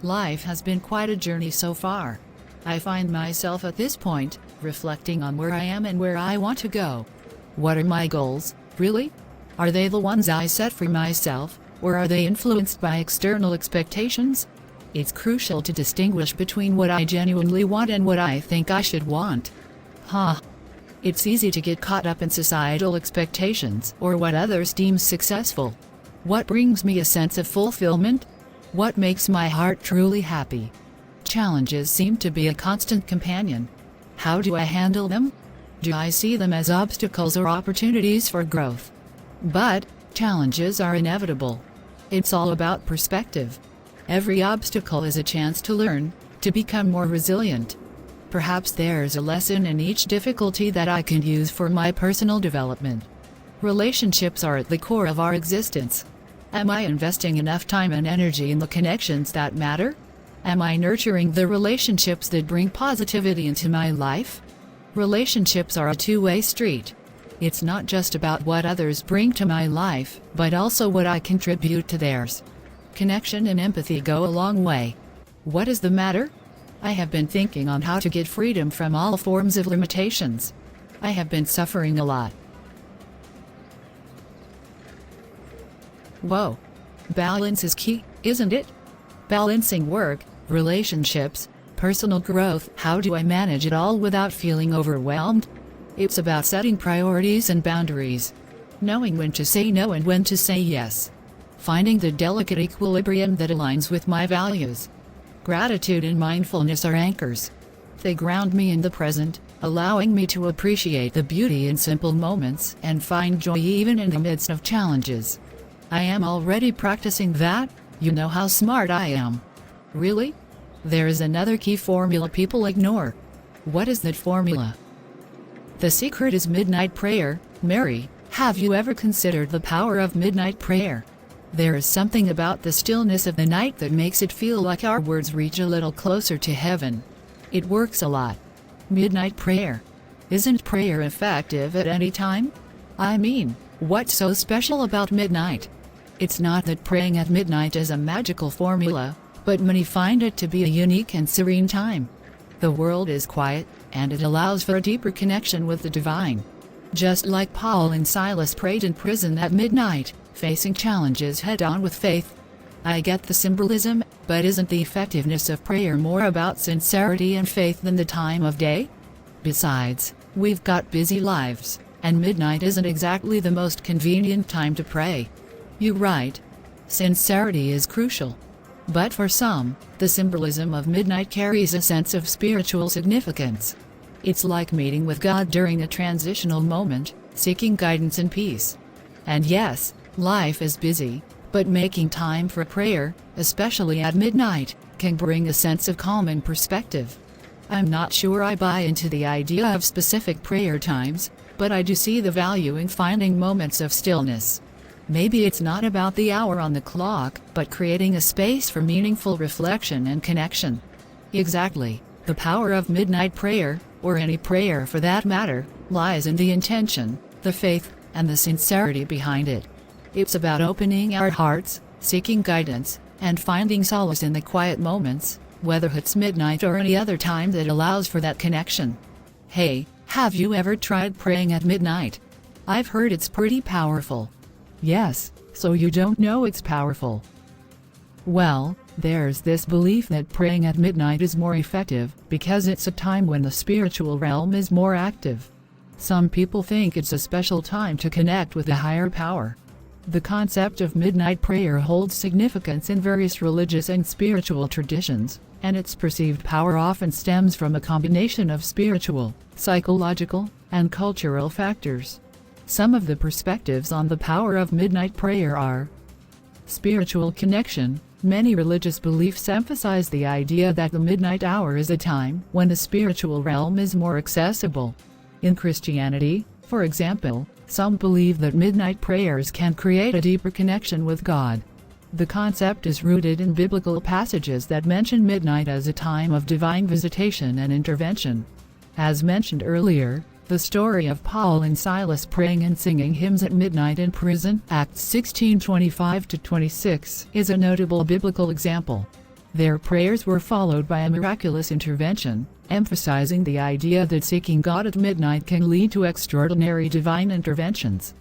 Life has been quite a journey so far. I find myself at this point, reflecting on where I am and where I want to go. What are my goals, really? Are they the ones I set for myself, or are they influenced by external expectations? It's crucial to distinguish between what I genuinely want and what I think I should want. It's easy to get caught up in societal expectations or what others deem successful. What brings me a sense of fulfillment? What makes my heart truly happy? Challenges seem to be a constant companion. How do I handle them? Do I see them as obstacles or opportunities for growth? But challenges are inevitable. It's all about perspective. Every obstacle is a chance to learn, to become more resilient. Perhaps there's a lesson in each difficulty that I can use for my personal development. Relationships are at the core of our existence. Am I investing enough time and energy in the connections that matter? Am I nurturing the relationships that bring positivity into my life? Relationships are a two-way street. It's not just about what others bring to my life, but also what I contribute to theirs. Connection and empathy go a long way. What is the matter? I have been thinking on how to get freedom from all forms of limitations. I have been suffering a lot. Whoa. Balance is key, isn't it? Balancing work, relationships, personal growth. How do I manage it all without feeling overwhelmed? It's about setting priorities and boundaries. Knowing when to say no and when to say yes. Finding the delicate equilibrium that aligns with my values. Gratitude and mindfulness are anchors. They ground me in the present, allowing me to appreciate the beauty in simple moments and find joy even in the midst of challenges. I am already practicing that. You know how smart I am. Really? There is another key formula people ignore. What is that formula? The secret is midnight prayer. Mary, have you ever considered the power of midnight prayer? There is something about the stillness of the night that makes it feel like our words reach a little closer to heaven. It works a lot. Midnight prayer. Isn't prayer effective at any time? I mean, what's so special about midnight? It's not that praying at midnight is a magical formula, but many find it to be a unique and serene time. The world is quiet, and it allows for a deeper connection with the divine. Just like Paul and Silas prayed in prison at midnight, facing challenges head-on with faith. I get the symbolism, but isn't the effectiveness of prayer more about sincerity and faith than the time of day? Besides, we've got busy lives, and midnight isn't exactly the most convenient time to pray. You're right. Sincerity is crucial. But for some, the symbolism of midnight carries a sense of spiritual significance. It's like meeting with God during a transitional moment, seeking guidance and peace. And yes, life is busy, but making time for prayer, especially at midnight, can bring a sense of calm and perspective. I'm not sure I buy into the idea of specific prayer times, but I do see the value in finding moments of stillness. Maybe it's not about the hour on the clock, but creating a space for meaningful reflection and connection. Exactly. The power of midnight prayer, or any prayer for that matter, lies in the intention, the faith, and the sincerity behind it. It's about opening our hearts, seeking guidance, and finding solace in the quiet moments, whether it's midnight or any other time that allows for that connection. Hey, have you ever tried praying at midnight? I've heard it's pretty powerful. Yes, so you don't know it's powerful. Well, there's this belief that praying at midnight is more effective because it's a time when the spiritual realm is more active. Some people think it's a special time to connect with a higher power. The concept of midnight prayer holds significance in various religious and spiritual traditions, and its perceived power often stems from a combination of spiritual, psychological, and cultural factors. Some of the perspectives on the power of midnight prayer are: spiritual connection. Many religious beliefs emphasize the idea that the midnight hour is a time when the spiritual realm is more accessible. In Christianity, for example, some believe that midnight prayers can create a deeper connection with God. The concept is rooted in biblical passages that mention midnight as a time of divine visitation and intervention. As mentioned earlier, the story of Paul and Silas praying and singing hymns at midnight in prison, Acts 16:25-26, is a notable biblical example. Their prayers were followed by a miraculous intervention, emphasizing the idea that seeking God at midnight can lead to extraordinary divine interventions.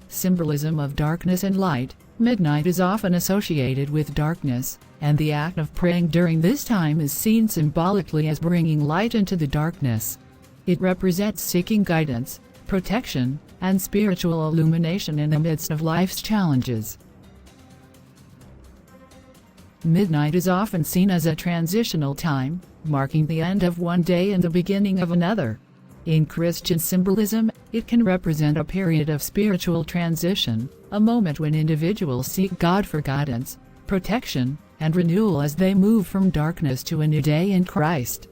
Symbolism of darkness and light. Midnight is often associated with darkness, and the act of praying during this time is seen symbolically as bringing light into the darkness. It represents seeking guidance, protection, and spiritual illumination in the midst of life's challenges. Midnight is often seen as a transitional time, marking the end of one day and the beginning of another. In Christian symbolism, it can represent a period of spiritual transition, a moment when individuals seek God for guidance, protection, and renewal as they move from darkness to a new day in Christ.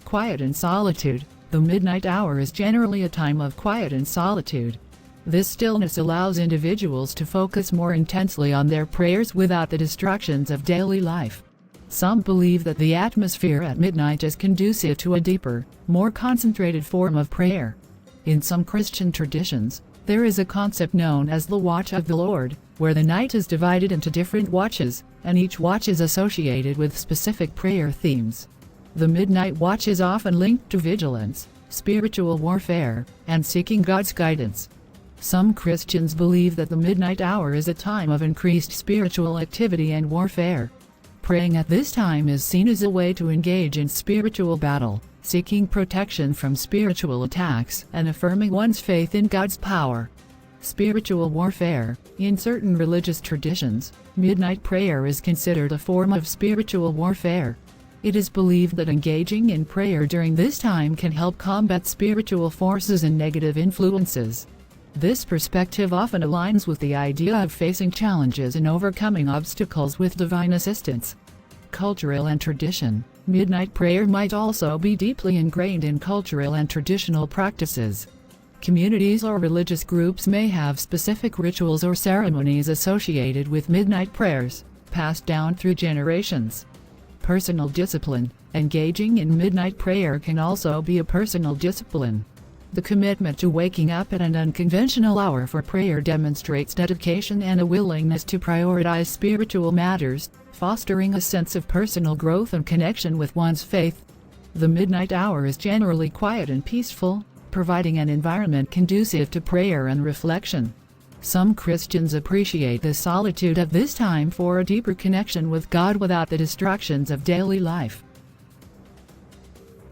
Quiet and solitude. The midnight hour is generally a time of quiet and solitude. This stillness allows individuals to focus more intensely on their prayers without the distractions of daily life. Some believe that the atmosphere at midnight is conducive to a deeper, more concentrated form of prayer. In some Christian traditions, there is a concept known as the Watch of the Lord, where the night is divided into different watches, and each watch is associated with specific prayer themes. The midnight watch is often linked to vigilance, spiritual warfare, and seeking God's guidance. Some Christians believe that the midnight hour is a time of increased spiritual activity and warfare. Praying at this time is seen as a way to engage in spiritual battle, seeking protection from spiritual attacks and affirming one's faith in God's power. Spiritual warfare. In certain religious traditions, midnight prayer is considered a form of spiritual warfare. It is believed that engaging in prayer during this time can help combat spiritual forces and negative influences. This perspective often aligns with the idea of facing challenges and overcoming obstacles with divine assistance. Cultural and tradition. Midnight prayer might also be deeply ingrained in cultural and traditional practices. Communities or religious groups may have specific rituals or ceremonies associated with midnight prayers, passed down through generations. Personal discipline. Engaging in midnight prayer can also be a personal discipline. The commitment to waking up at an unconventional hour for prayer demonstrates dedication and a willingness to prioritize spiritual matters, fostering a sense of personal growth and connection with one's faith. The midnight hour is generally quiet and peaceful, providing an environment conducive to prayer and reflection. Some Christians appreciate the solitude of this time for a deeper connection with God without the distractions of daily life.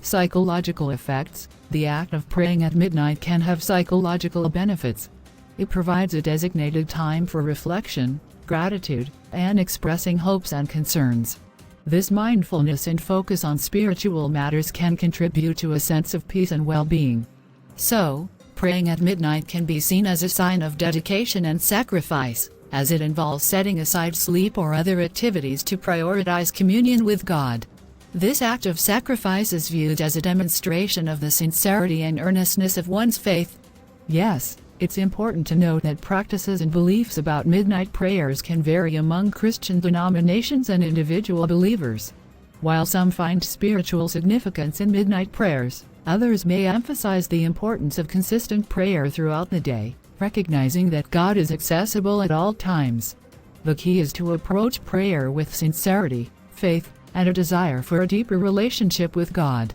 Psychological effects. The act of praying at midnight can have psychological benefits. It provides a designated time for reflection, gratitude, and expressing hopes and concerns. This mindfulness and focus on spiritual matters can contribute to a sense of peace and well-being. So, praying at midnight can be seen as a sign of dedication and sacrifice, as it involves setting aside sleep or other activities to prioritize communion with God. This act of sacrifice is viewed as a demonstration of the sincerity and earnestness of one's faith. Yes, it's important to note that practices and beliefs about midnight prayers can vary among Christian denominations and individual believers. While some find spiritual significance in midnight prayers, others may emphasize the importance of consistent prayer throughout the day, recognizing that God is accessible at all times. The key is to approach prayer with sincerity, faith, and a desire for a deeper relationship with God.